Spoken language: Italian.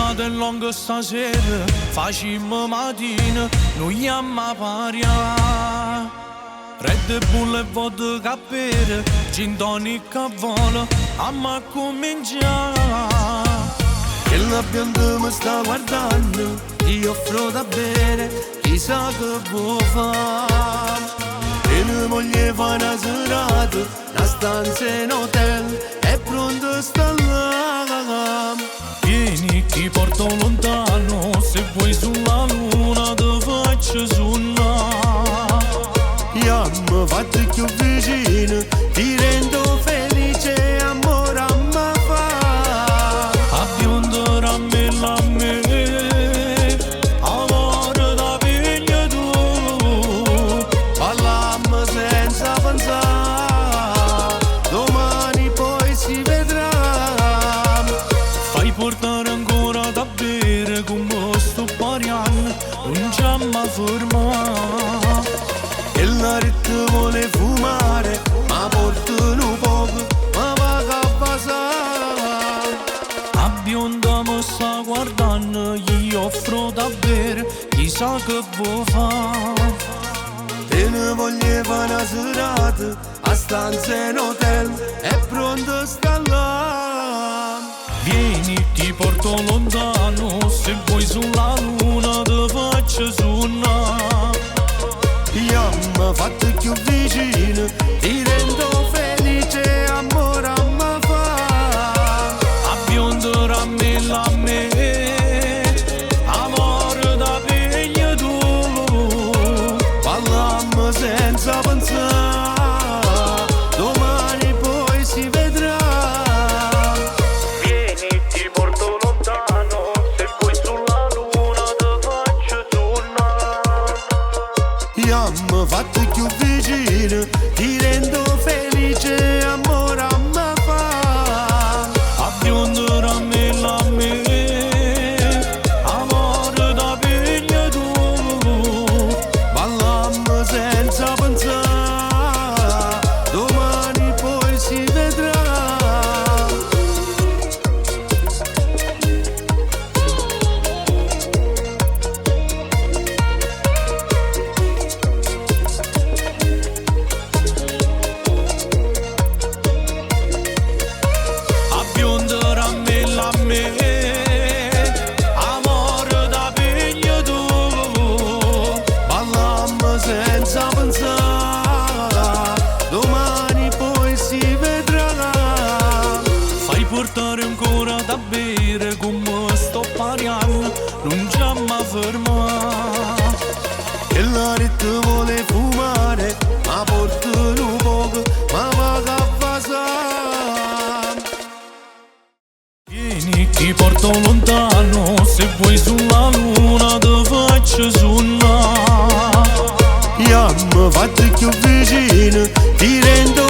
Notte lunga stasera, facciamo mattina, noi andiamo a paria. Red Bull e vodka a bere, gin tonic a volo, a cominciare. E la bionda mi sta guardando, gli offro da bere, chissà che può fare. E ne voglio fare una serata, una stanza in hotel, è pronto sta là. Vieni, ti porto lontano, se vuoi sulla luna ti faccio suonare. Io mi fatto più vicino, ti rendo felice, amore a me fa. Abbiondere a me, amore da piglia tu. Parlammo senza pensare, domani poi si vedrà. Fai portare ancora da bere come sto pariano, non ci amma fermare. E la retta vuole fumare, ma portano poco, ma va a passare. A bionda mi sta guardando, gli offro da bere, chissà che può fare. E ne voglio fare una serata, a stanza in hotel, è pronto sta là. Vieni, ti porto lontano, se vuoi sulla luna ti faccio suonare. Io mi fatto più vicino, ti rendo felice, amore a me fa. Abbiondere a me, amore da piglia tu. Parlammo senza pensare, domani poi si vedrà. Vieni, ti porto lontano, se vuoi sulla luna ti faccio suonare. Io mi fatto più vicino, ti rendo felice, amore a me fa. Abbiondere a me, amore da piglia tu. Ballammo senza pensare, domani poi si vedrà. Abbiondere a me, amore da piglia tu. Ballammo senza pensare, domani poi si vedrà. Fai portare ancora da bere come sto pariano, non ci amma fermare. E la retta vuole fumare, ma portano poco, ma va a passare. Vieni, ti porto lontano, se vuoi sulla luna ti faccio suonare. Io mi fatto più vicino, ti rendo